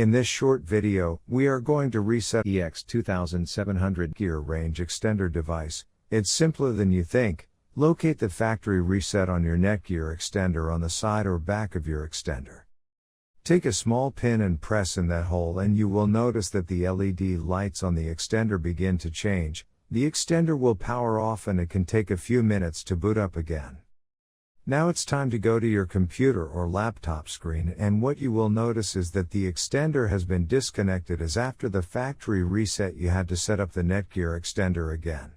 In this short video, we are going to reset EX2700 Netgear Range Extender device. It's simpler than you think. Locate the factory reset on your Netgear extender on the side or back of your extender. Take a small pin and press in that hole and you will notice that the LED lights on the extender begin to change. The extender will power off and it can take a few minutes to boot up again. Now it's time to go to your computer or laptop screen, and what you will notice is that the extender has been disconnected, as after the factory reset you had to set up the Netgear extender again.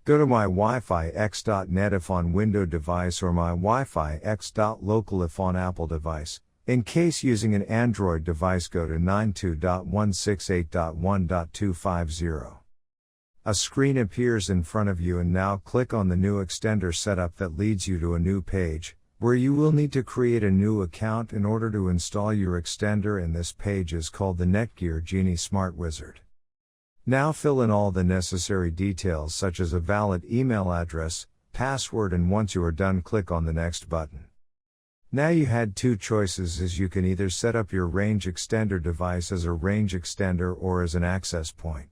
Go to my Wi-Fi X.net if on Windows device or my Wi-Fi X.local if on Apple device. In case using an Android device, go to 92.168.1.250. A screen appears in front of you, and now click on the new extender setup that leads you to a new page, where you will need to create a new account in order to install your extender, and this page is called the Netgear Genie Smart Wizard. Now fill in all the necessary details such as a valid email address, password, and once you are done, click on the next button. Now you had two choices, as you can either set up your range extender device as a range extender or as an access point.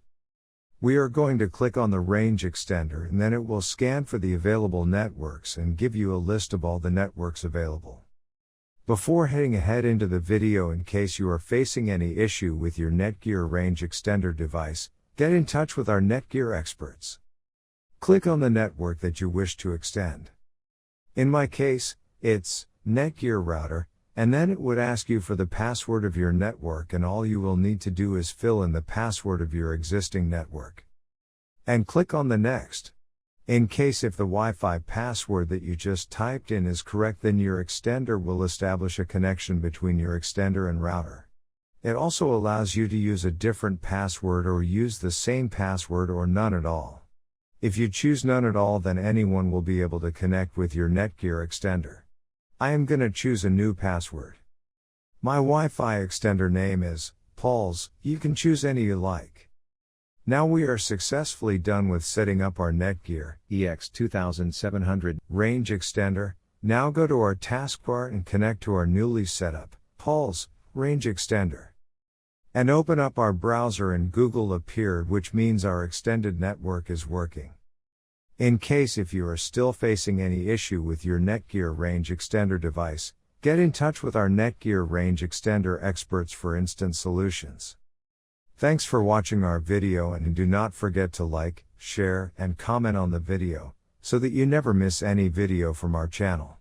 We are going to click on the range extender, and then it will scan for the available networks and give you a list of all the networks available. Before heading ahead into the video, in case you are facing any issue with your Netgear range extender device, get in touch with our Netgear experts. Click on the network that you wish to extend. In my case, it's Netgear router, and then it would ask you for the password of your network, and all you will need to do is fill in the password of your existing network. And click on the next. In case if the Wi-Fi password that you just typed in is correct, then your extender will establish a connection between your extender and router. It also allows you to use a different password or use the same password or none at all. If you choose none at all, then anyone will be able to connect with your Netgear extender. I am gonna choose a new password. My Wi-Fi extender name is Paul's. You can choose any you like. Now we are successfully done with setting up our Netgear EX2700 range extender. Now go to our taskbar and connect to our newly set up Paul's range extender. And open up our browser, and Google appeared, which means our extended network is working. In case if you are still facing any issue with your Netgear range extender device, get in touch with our Netgear range extender experts for instant solutions. Thanks for watching our video, and do not forget to like, share, and comment on the video, so that you never miss any video from our channel.